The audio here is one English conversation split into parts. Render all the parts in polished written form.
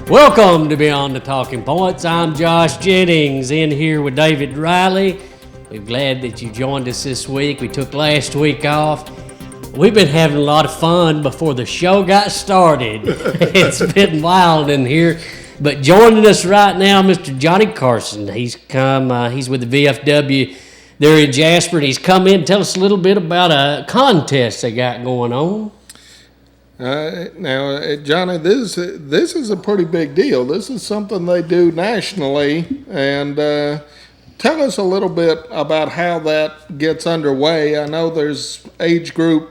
Welcome to Beyond the Talking Points. I'm Josh Jennings, in here with David Riley. We're glad that you joined us this week. We took last week off. We've been having a lot of fun before the show got started. It's been wild in here. But joining us right now, Mr. Johnny Carson. He's with the VFW there in Jasper, and he's come in to tell us a little bit about a contest they got going on. Now, Johnny, this is a pretty big deal. This is something they do nationally, and tell us a little bit about how that gets underway. I know there's age group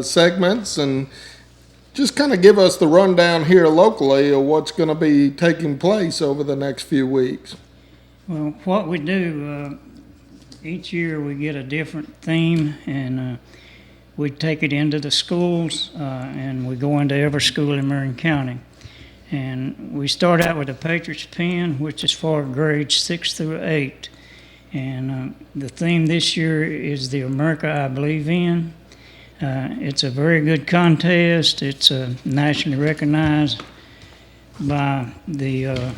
segments, and just kind of give us the rundown here locally of what's going to be taking place over the next few weeks. Well, what we do, each year we get a different theme, and we take it into the schools, and we go into every school in Marion County. And we start out with the Patriots Pen, which is for grades 6 through 8. And the theme this year is the America I Believe In. It's a very good contest. It's nationally recognized by the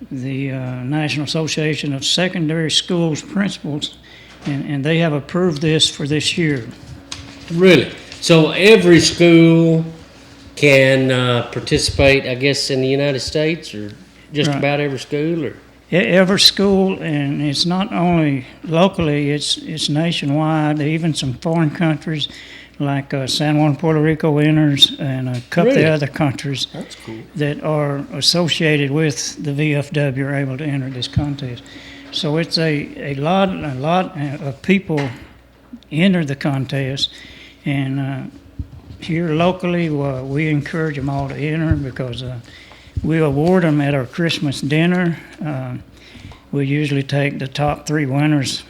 National Association of Secondary Schools Principals, and they have approved this for this year. Really? So every school can participate, I guess, in the United States, or just Right. about every school? Or Every school, and it's not only locally, it's nationwide. Even some foreign countries like San Juan, Puerto Rico enters, and a couple Really? of other countries That's cool. that are associated with the VFW are able to enter this contest. So it's a lot of people enter the contest, and here locally we encourage them all to enter because we award them at our Christmas dinner. We usually take the top 3 winners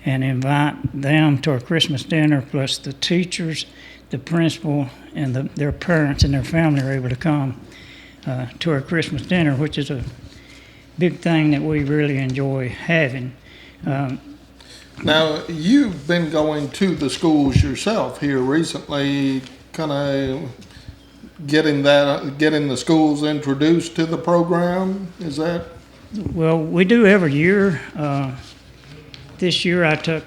and invite them to our Christmas dinner, plus the teachers, the principal, and their parents and their family are able to come to our Christmas dinner, which is a big thing that we really enjoy having. Now, you've been going to the schools yourself here recently, kind of getting the schools introduced to the program. Is that? Well, we do every year. This year I took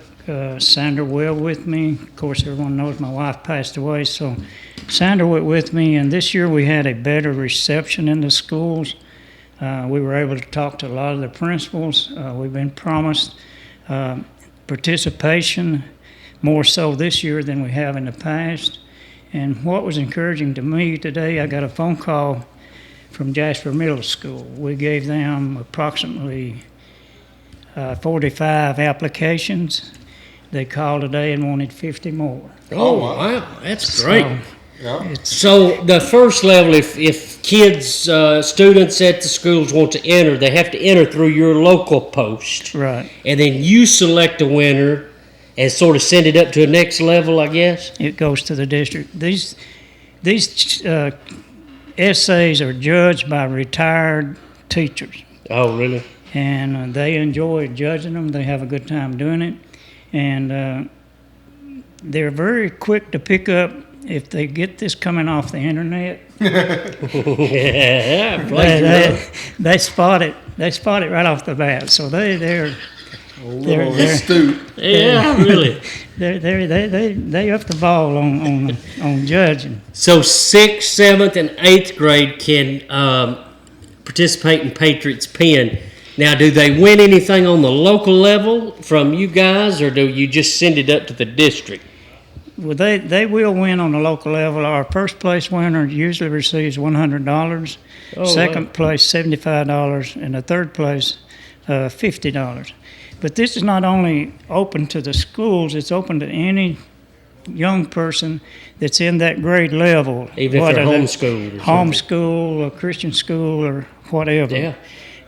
Sandra Well with me. Of course, everyone knows my wife passed away, so Sandra went with me, and this year we had a better reception in the schools. We were able to talk to a lot of the principals. We've been promised participation more so this year than we have in the past. And what was encouraging to me today, I got a phone call from Jasper Middle School. We gave them approximately 45 applications. They called today and wanted 50 more. Oh, wow. That's great. Yeah. So the first level, if kids, students at the schools want to enter, they have to enter through your local post. Right. And then you select a winner and sort of send it up to the next level, I guess? It goes to the district. These essays are judged by retired teachers, Oh, really? and they enjoy judging them. They have a good time doing it, and they're very quick to pick up if they get this coming off the internet. Yeah, They spot it. They spot it right off the bat. So they're Astute. yeah, really. they up the ball on judging. So 6th, 7th, and 8th grade can participate in Patriots Pen. Now, do they win anything on the local level from you guys, or do you just send it up to the district? Well, they will win on the local level. Our first place winner usually receives $100, second place $75, and the third place $50. But this is not only open to the schools, it's open to any young person that's in that grade level. Even if they're homeschooled or homeschool or Christian school or whatever. Yeah.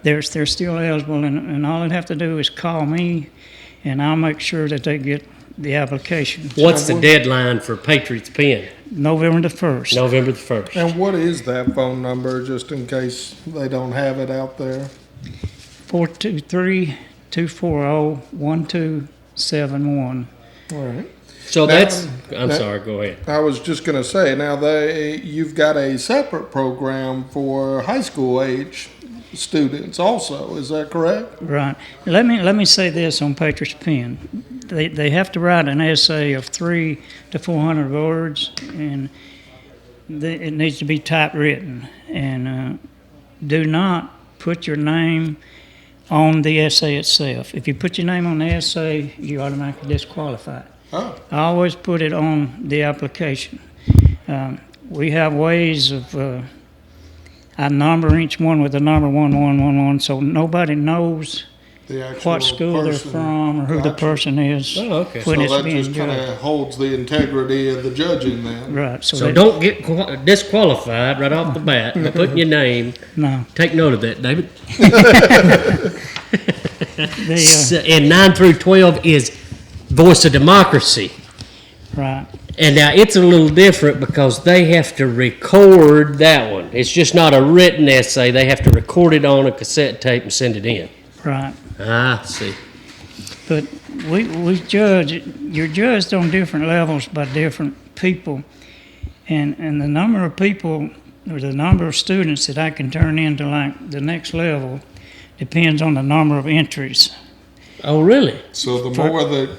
They're still eligible, and all they have to do is call me, and I'll make sure that they get the application. What's the deadline for Patriots Pen? November the 1st. November the 1st. And what is that phone number, just in case they don't have it out there? 423-240-1271. All right. So Now- I'm now- sorry, go ahead. I was just going to say, now you've got a separate program for high school age students also. Is that correct? Right. Let me say this on Patriot's Pen. They have to write an essay of 300 to 400 words, and it needs to be typewritten. And do not put your name on the essay itself. If you put your name on the essay, you automatically disqualify it. Oh, I always put it on the application. We have ways of, I number each one with the number 1111, so nobody knows the actual what school they're person. from or who the Gotcha. person is Oh, okay. when So it's that being just kind judged. of holds the integrity of the judging then. Right. So, So that- don't get disqualified right off the bat by putting your name. No. Take note of that, David. The, And 9 through 12 is Voice of Democracy. right. And now it's a little different because they have to record that one. It's just not a written essay. They have to record it on a cassette tape and send it in. Right. Ah, see. But we judge, you're judged on different levels by different people. And the number of people or the number of students that I can turn into like the next level depends on the number of entries. Oh, really? So the more that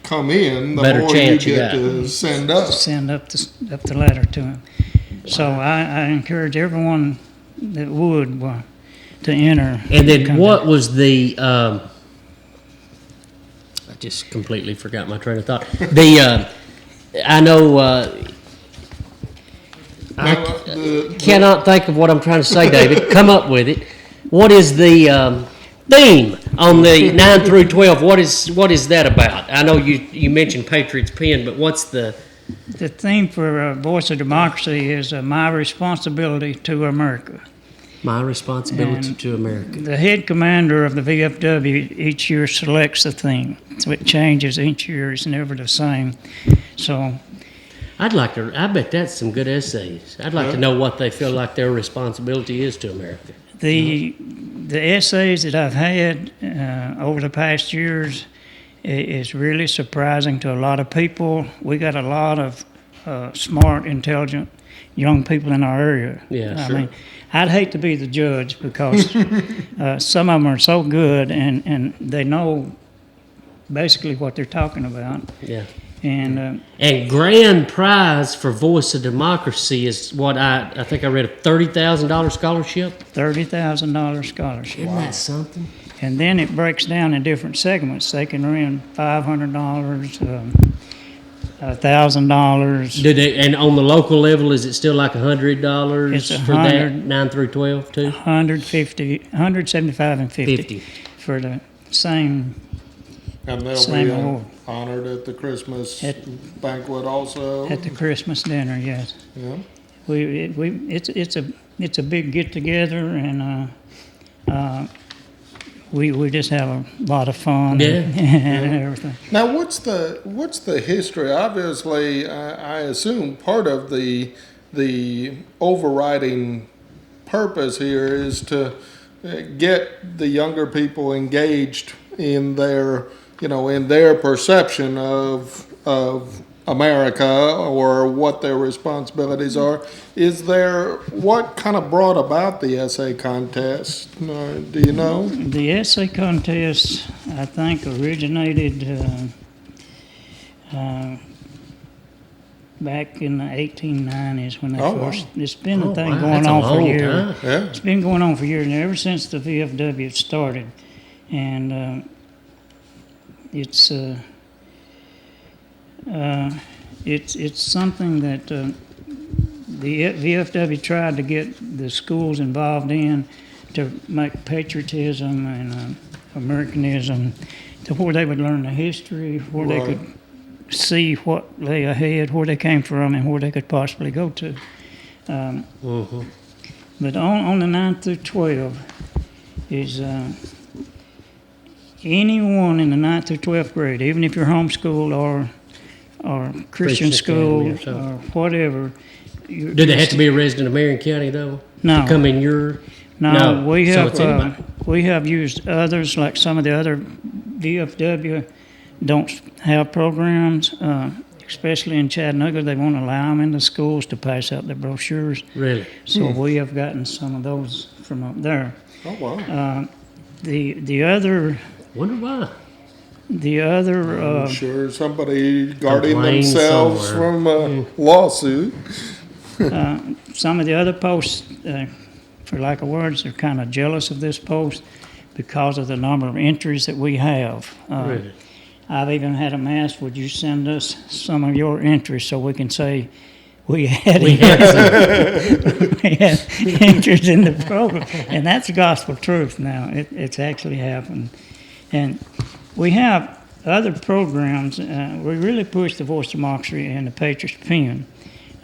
come in, the Better more you chance you get got. to send up. Send up the ladder to them. So I encourage everyone that would to enter. And then come what was the, I just completely forgot my train of thought. I know, I cannot think of what I'm trying to say, David. Come up with it. What is the theme on the 9 through 12? What is that about? I know you mentioned Patriots Pen, but what's the... The theme for Voice of Democracy is my responsibility to America. My responsibility And to America. The head commander of the VFW each year selects the theme. So it changes each year. It's never the same. So I bet that's some good essays. I'd like to know what they feel like their responsibility is to America. the essays that I've had over the past years is really surprising to a lot of people. We got a lot of smart, intelligent young people in our area. Yeah, I sure. mean, I'd hate to be the judge because some of them are so good and they know basically what they're talking about. Yeah. And And grand prize for Voice of Democracy is what I think I read a $30,000 scholarship. $30,000 scholarship. Isn't that something? And then it breaks down in different segments. They can win $500, $1,000. Do they? And on the local level, is it still like $100 It's for that 100. 9 through 12 too? 150, 175 and 50 50. for the same. And they'll Same be award. honored at the Christmas At- banquet also. At the Christmas dinner, yes. Yeah. It's a big get together, and we just have a lot of fun. Yeah. And everything. Now, what's the history? Obviously, I assume part of the overriding purpose here is to get the younger people engaged in their perception of America or what their responsibilities are. What kind of brought about the essay contest? Do you know? The essay contest, I think, originated back in the 1890s when they Oh, wow. first. It's been a thing wow, going that's a on for long years. time. Yeah. It's been going on for years, and ever since the VFW started, and it's something that the VFW tried to get the schools involved in to make patriotism and Americanism to where they would learn the history, where they Right. could see what lay ahead, where they came from, and where they could possibly go to. Mm-hmm. But on the 9 through 12 is anyone in the 9th through 12th grade, even if you're homeschooled or Christian school Academy or something. or whatever. Do they have to be a resident of Marion County though? No. To come in your? No, So it's anybody. we have used others, like some of the other VFW don't have programs, especially in Chattanooga. They won't allow them in the schools to pass out their brochures. Really? So we have gotten some of those from up there. Oh, wow. The other Wonder why. I'm sure somebody guarding Complain themselves somewhere. from a lawsuit. some of the other posts, for lack of words, are kind of jealous of this post because of the number of entries that we have. Really? I've even had them ask, would you send us some of your entries so we can say we had We had some. we had entries in the program? And that's gospel truth now. It's actually happened. And we have other programs. We really push the voice democracy and the Patriots Pen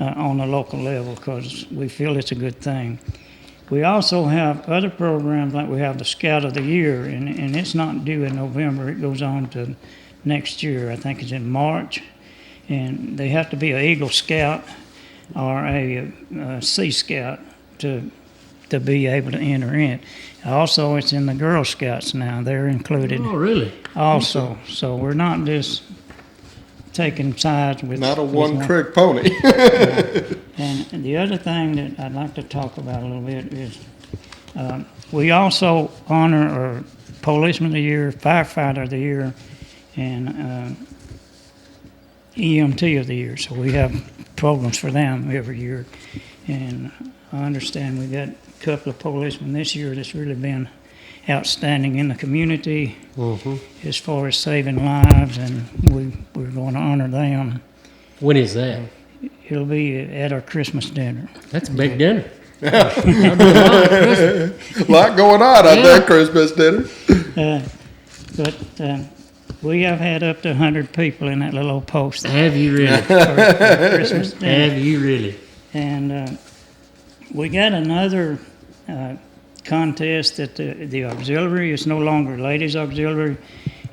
on the local level because we feel it's a good thing. We also have other programs like we have the Scout of the Year, and it's not due in November. It goes on to next year. I think it's in March. And they have to be an Eagle Scout or a Sea Scout to be able to enter in. Also, it's in the Girl Scouts now. They're included Oh, really? also. So we're not just taking sides with... Not a with one-trick pony. And the other thing that I'd like to talk about a little bit is we also honor Policeman of the Year, Firefighter of the Year, and EMT of the Year. So we have programs for them every year. And I understand we got a couple of policemen this year that's really been outstanding in the community as far as saving lives, and we're going to honor them. When is that? It'll be at our Christmas dinner. That's a big dinner. A lot going on at that Christmas dinner. But we have had up to 100 people in that little old post Have you really? for Christmas dinner. Have you really? And we got another contest at the auxiliary. It's no longer ladies auxiliary.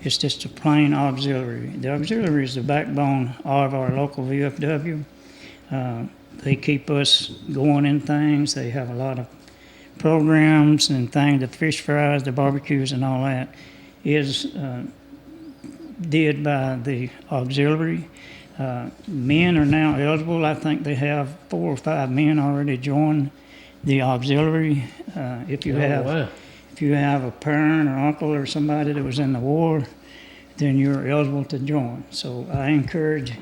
It's just a plain auxiliary. The auxiliary is the backbone of our local VFW. They keep us going in things. They have a lot of programs and things, the fish fries, the barbecues and all that is did by the auxiliary. Men are now eligible. I think they have 4 or 5 men already joined the auxiliary. If you have a parent or uncle or somebody that was in the war, then you're eligible to join. So I encourage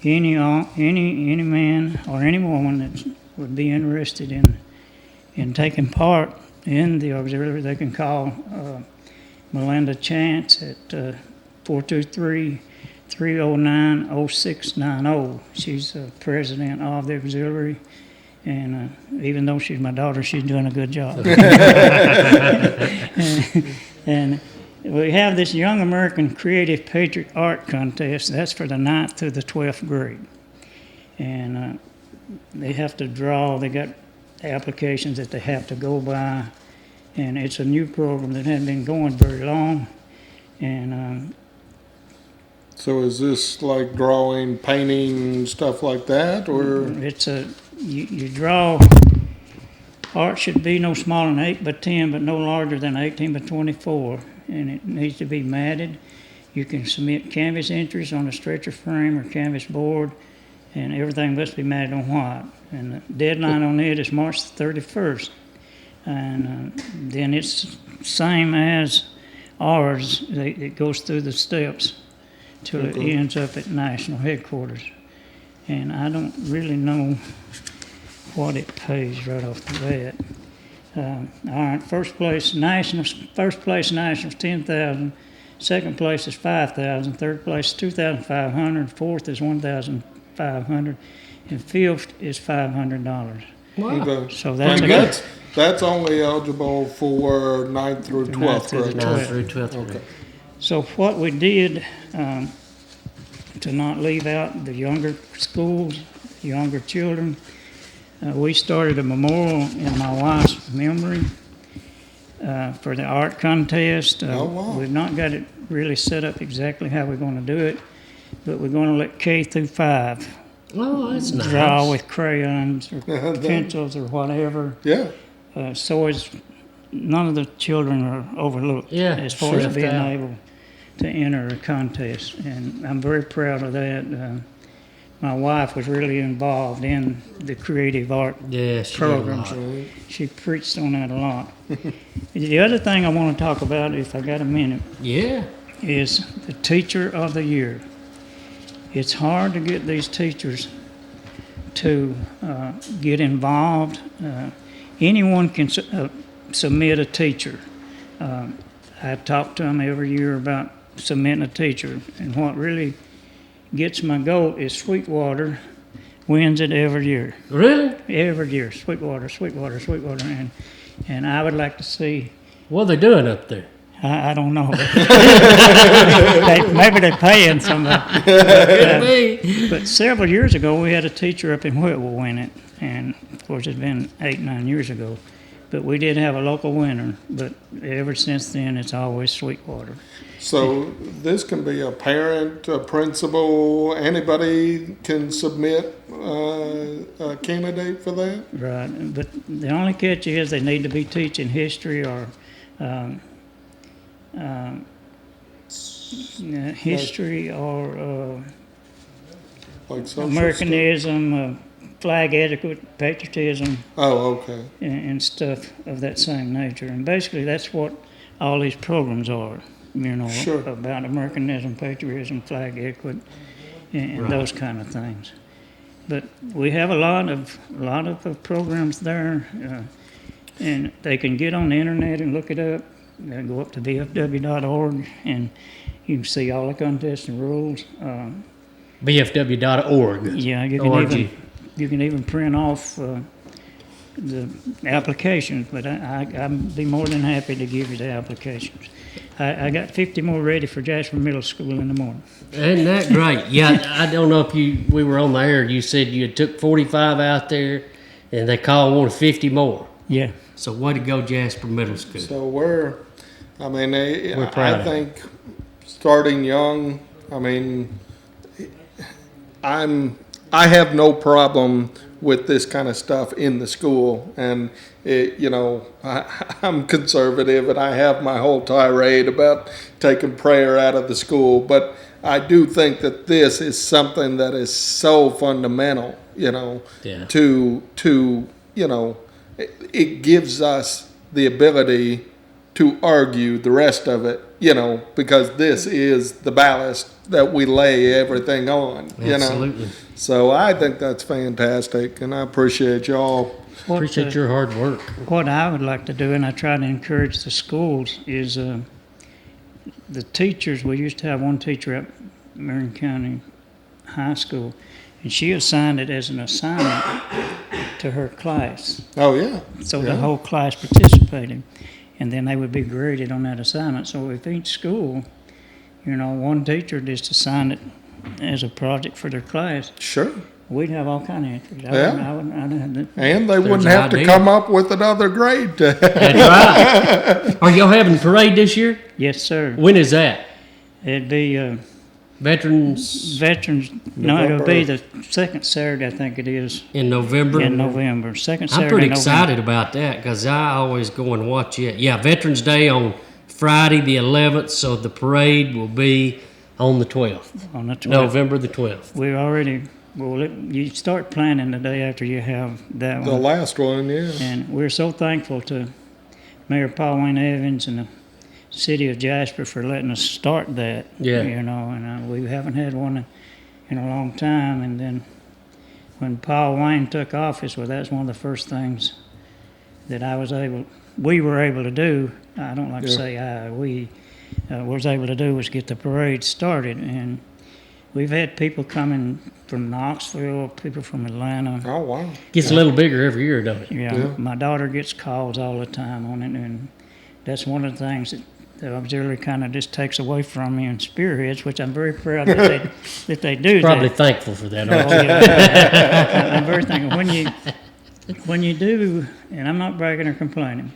any man or any woman that would be interested in taking part in the auxiliary. They can call Melinda Chance at 423-309-0690. She's the president of the auxiliary, and even though she's my daughter, she's doing a good job. and we have this Young American Creative Patriot Art Contest. That's for the 9th to the 12th grade. And they have to draw. They got applications that they have to go by. And it's a new program that hasn't been going very long. And So is this like drawing, painting, stuff like that, or? it's you draw. Art should be no smaller than 8 by 10, but no larger than 18 by 24. And it needs to be matted. You can submit canvas entries on a stretcher frame or canvas board, and everything must be matted on white. And the deadline on it is March the 31st. And then it's same as ours. It goes through the steps till it ends up at national headquarters. And I don't really know what it pays right off the bat. All right, first place nationals, 10,000. Second place is 5,000. Third place is 2,500. Fourth is 1,500, and fifth is $500. Wow. Okay. So That's only eligible for 9th through 12th grade. 9th through 12th grade. Okay. So what we did to not leave out the younger schools, younger children, we started a memorial in my wife's memory for the art contest. Oh, wow. We've not got it really set up exactly how we're going to do it, but we're going to let K through 5 Oh, that's nice. draw with crayons or pencils or whatever. Yeah. So as none of the children are overlooked Yeah, as far as left being out. able to enter a contest, and I'm very proud of that. My wife was really involved in the creative art Yeah, she did a programs. lot. She preached on that a lot. The other thing I want to talk about, if I got a minute, Yeah. is the Teacher of the Year. It's hard to get these teachers to get involved. Anyone can submit a teacher. I talk to them every year about submitting a teacher, and what really gets my goat is Sweetwater wins it every year. Really? Every year, Sweetwater, and I would like to see. What are they doing up there? I don't know. Maybe they're paying somebody. Could be. But several years ago, we had a teacher up in Whitwell win it, and of course, it's been 8-9 years ago. But we did have a local winner. But ever since then, it's always Sweetwater. So this can be a parent, a principal, anybody can submit a candidate for that? Right. But the only catch is they need to be teaching history or history or Like social Americanism, flag etiquette, patriotism, Oh, okay. and stuff of that same nature. And basically, that's what all these programs are. Sure. About Americanism, patriotism, flag etiquette, and those kind of things. But we have a lot of programs there, and they can get on the internet and look it up. They go up to VFW.org, and you can see all the contests and rules. VFW.org. Yeah, ORG. you can even print off the applications, but I'd be more than happy to give you the applications. I got 50 more ready for Jasper Middle School in the morning. Isn't that great? Yeah, I don't know if we were on the air, you said you took 45 out there, and they wanted 50 more. Yeah. So way to go, Jasper Middle School. So proud I of think starting young, I have no problem with this kind of stuff in the school, and I'm conservative, and I have my whole tirade about taking prayer out of the school, but I do think that this is something that is so fundamental, Yeah. to it gives us the ability to argue the rest of it, because this is the ballast that we lay everything on, Absolutely. So I think that's fantastic, and I appreciate y'all. Appreciate your hard work. What I would like to do, and I try to encourage the schools, is the teachers. We used to have one teacher at Marion County High School, and she assigned it as an assignment to her class. Oh, yeah. So the whole class participated, and then they would be graded on that assignment. So if each school, one teacher just assigned it as a project for their class, Sure. we'd have all kind of entries. And they wouldn't an have to idea. come up with another grade. That's right. Are y'all having a parade this year? Yes, sir. When is that? It'd be Veterans No, it'll be the second Saturday, I think it is, in November? in November. Second Saturday I'm pretty in November. excited about that because I always go and watch it. Yeah, Veterans Day on Friday the 11th, so the parade will be on the 12th. On the 12th. November the 12th. We're already, you start planning the day after you have that The one. last one, yeah. And we're so thankful to Mayor Paul Wayne Evans and the city of Jasper for letting us start that. Yeah. And we haven't had one in a long time. And then when Paul Wayne took office, well, that's one of the first things that we were able to do. I don't like to say we was able to do was get the parade started. And we've had people coming from Knoxville, people from Atlanta. Oh, wow. Gets a little bigger every year, don't it? Yeah, my daughter gets calls all the time on it, and that's one of the things that the auxiliary kind of just takes away from me and spearheads, which I'm very proud that they do. Probably that. thankful for that. aren't Oh, you? yeah. I'm very thankful. When you do, and I'm not bragging or complaining,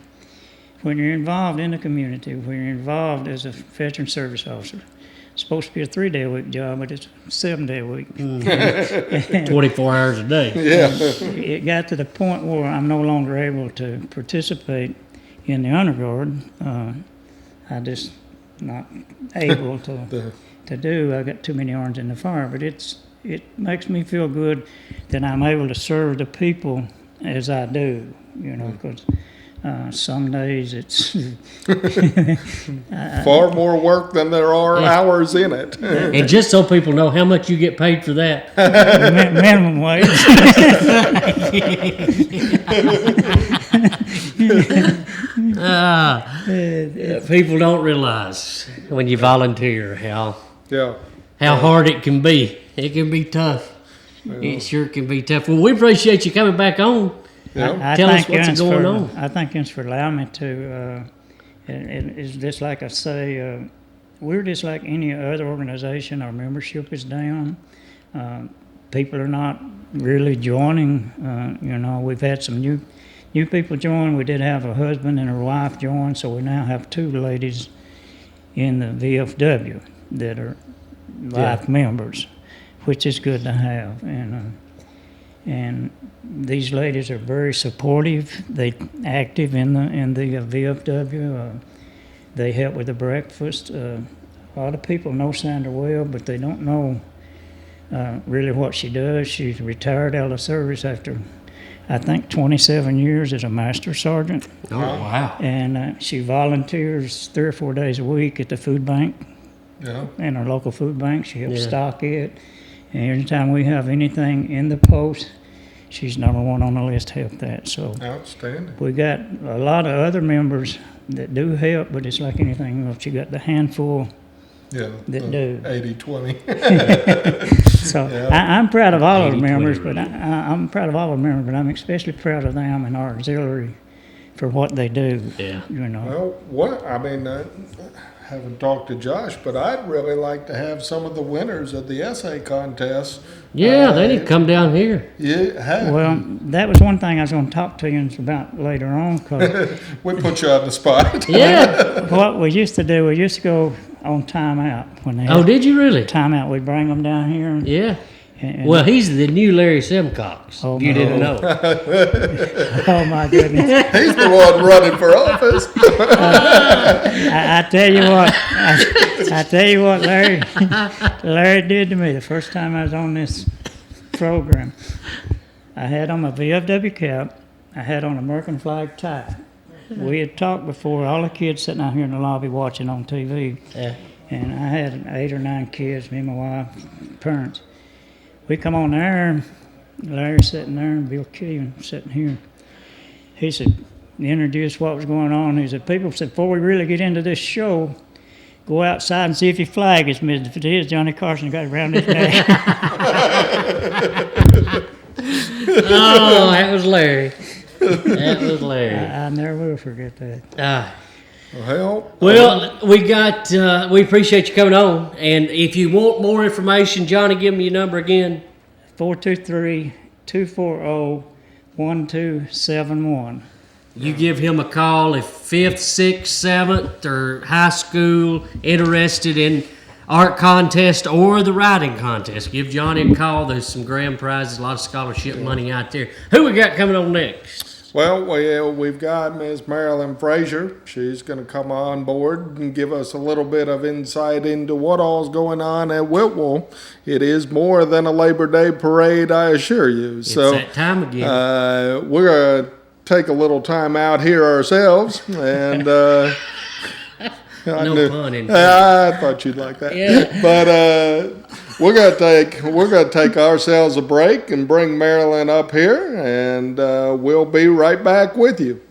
when you're involved in the community, when you're involved as a veteran service officer, it's supposed to be a 3-day-a-week job, but it's a 7-day-a-week. 24 hours a day. Yeah. It got to the point where I'm no longer able to participate in the honor guard. I just not able to do. I got too many irons in the fire, but it makes me feel good that I'm able to serve the people as I do, because some days it's Far more work than there are hours in it. And just so people know how much you get paid for that. minimum wage. People don't realize when you volunteer how Yeah. hard it can be. It can be tough. It sure can be tough. Well, we appreciate you coming back on. Yeah. Tell us what's going on. I thank you for allowing me to. It's just like I say, we're just like any other organization. Our membership is down. People are not really joining. We've had some new people join. We did have a husband and a wife join, so we now have 2 ladies in the VFW that are life members, which is good to have. And these ladies are very supportive. They active in the VFW. They help with the breakfast. A lot of people know Sandra well, but they don't know really what she does. She's retired out of service after, I think, 27 years as a master sergeant. Oh, wow. And she volunteers 3 or 4 days a week at the food bank. Yeah. In our local food bank. She helps stock it. And anytime we have anything in the post, she's number 1 on the list to help that. So Outstanding. we got a lot of other members that do help, but it's like anything else. You got the handful Yeah. that do. 80-20. So I'm proud of all of the members, but I'm proud of all of the members, but I'm especially proud of them and our auxiliary for what they do. Yeah. Well, haven't talked to Josh, but I'd really like to have some of the winners of the essay contest. Yeah, they need to come down here. Yeah. Well, that was one thing I was going to talk to you about later on. Cause We put you on the spot. Yeah. what we used to do, we used to go on timeout when they Oh, had did you really? timeout. We'd bring them down here. And, Yeah. and- Well, he's the new Larry Simcox. Oh, You no. didn't know. oh my goodness! He's the one running for office. I tell you what, I tell you what, Larry did to me the first time I was on this program. I had on my VFW cap. I had on an American flag tie. We had talked before, all the kids sitting out here in the lobby watching on TV. Yeah. And I had 8 or 9 kids, me and my wife, parents. We come on there, and Larry's sitting there, and Bill Killian sitting here. He said, he introduced what was going on. He said, people said, before we really get into this show, go outside and see if your flag is missing. If it is, Johnny Carson got it around his neck. Oh, that was Larry. That was Larry. I never will forget that. Well, we appreciate you coming on. And if you want more information, Johnny, give me your number again. 423-240-1271. You give him a call if 5th, 6th, 7th, or high school interested in art contest or the writing contest. Give Johnny a call. There's some grand prizes, a lot of scholarship money out there. Who we got coming on next? Well, we've got Ms. Marilyn Frazier. She's going to come on board and give us a little bit of insight into what all's going on at Whitwell. It is more than a Labor Day parade, I assure you. It's that time again. We're going to take a little time out here ourselves, and No pun intended. I thought you'd like that. Yeah. But we're gonna take ourselves a break and bring Marilyn up here, and we'll be right back with you.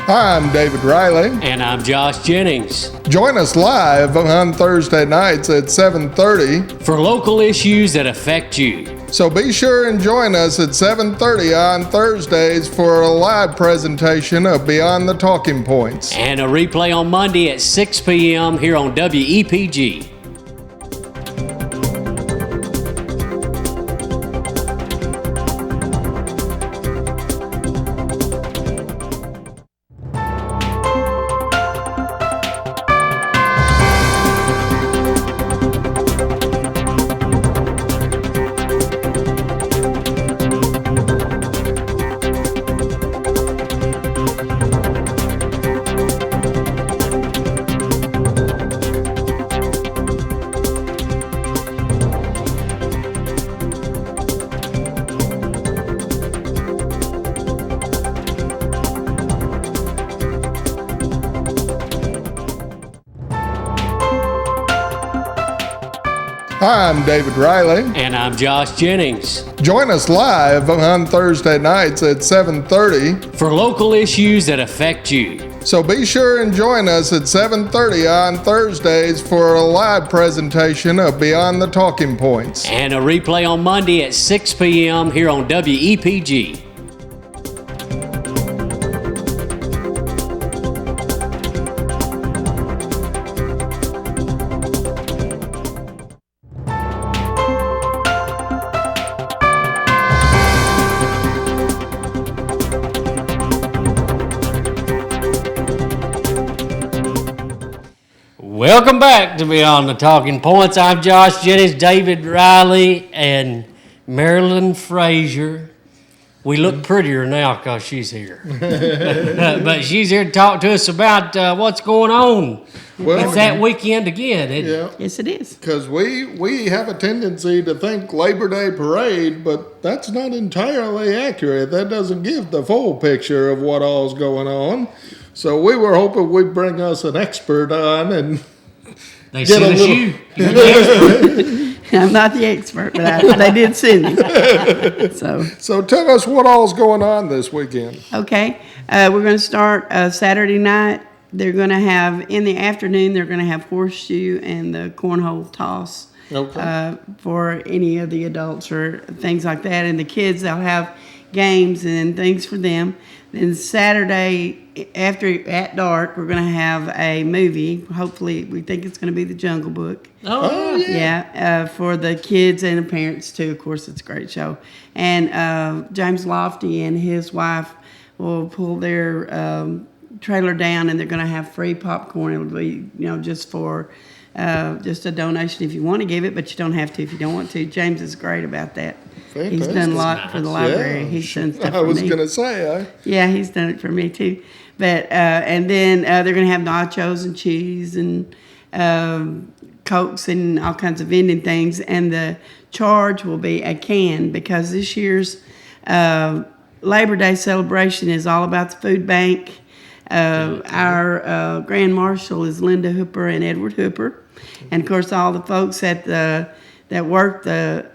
I'm David Riley. And I'm Josh Jennings. Join us live on Thursday nights at 7:30 for local issues that affect you. So be sure and join us at 7:30 on Thursdays for a live presentation of Beyond the Talking Points. And a replay on Monday at 6 p.m. here on WEPG. I'm David Riley. And I'm Josh Jennings. Join us live on Thursday nights at 7:30 for local issues that affect you. So be sure and join us at 7:30 on Thursdays for a live presentation of Beyond the Talking Points. And a replay on Monday at 6 p.m. here on WEPG. Welcome back to Beyond the Talking Points. I'm Josh Jennings, David Riley, and Marilyn Frazier. We look prettier now because she's here. But she's here to talk to us about what's going on. Well, it's that weekend again, isn't it? Yes, it is. Because we have a tendency to think Labor Day parade, but that's not entirely accurate. That doesn't give the full picture of what all's going on. So we were hoping we'd bring us an expert on and they sent us you. You're the expert. I'm not the expert, but they did send me. So tell us what all's going on this weekend. Okay. We're going to start Saturday night. They're going to have, in the afternoon, they're going to have horseshoe and the cornhole toss for any of the adults or things like that. And the kids, they'll have games and things for them. Then Saturday, at dark, we're going to have a movie. Hopefully, we think it's going to be The Jungle Book. Oh, yeah. Yeah, for the kids and the parents, too. Of course, it's a great show. And James Lofty and his wife will pull their trailer down, and they're going to have free popcorn. It'll be, just for just a donation if you want to give it, but you don't have to if you don't want to. James is great about that. Fantastic. He's done a lot for the library. Yeah. He's done stuff I for me. was going to say. Yeah, he's done it for me too. But and then they're going to have nachos and cheese and Cokes and all kinds of vending things. And the charge will be a can because this year's Labor Day celebration is all about the food bank. Our Grand Marshal is Linda Hooper and Edward Hooper. And of course, all the folks that work the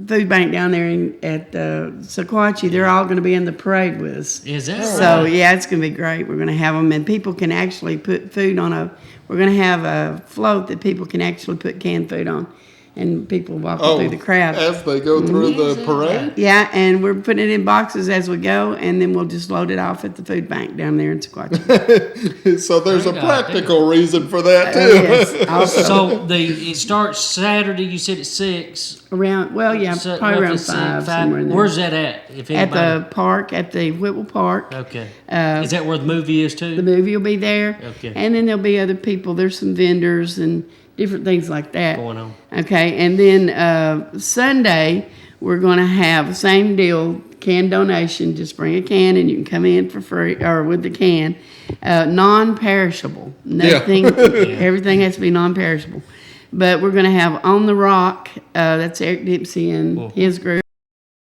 food bank down there at Sequatchie, they're all going to be in the parade with us. Is that so? Right? Yeah, it's going to be great. We're going to have them, and people can actually put food on we're going to have a float that people can actually put canned food on, and people walking through the crowd. As they go through the parade? Yeah, and we're putting it in boxes as we go, and then we'll just load it off at the food bank down there in Sequatchie. So there's a practical reason for that, too. Yes, also. So it starts Saturday, you said at 6. Probably around 5, somewhere in there. Where's that at? At the park, at the Whitwell Park. Okay. Is that where the movie is, too? The movie will be there. Okay. And then there'll be other people. There's some vendors and different things like that. Going on. Okay, and then Sunday, we're going to have the same deal, can donation. Just bring a can and you can come in for free, or with the can. Non-perishable. Nothing, everything has to be non-perishable. But we're going to have On the Rock, that's Eric Dempsey and his group.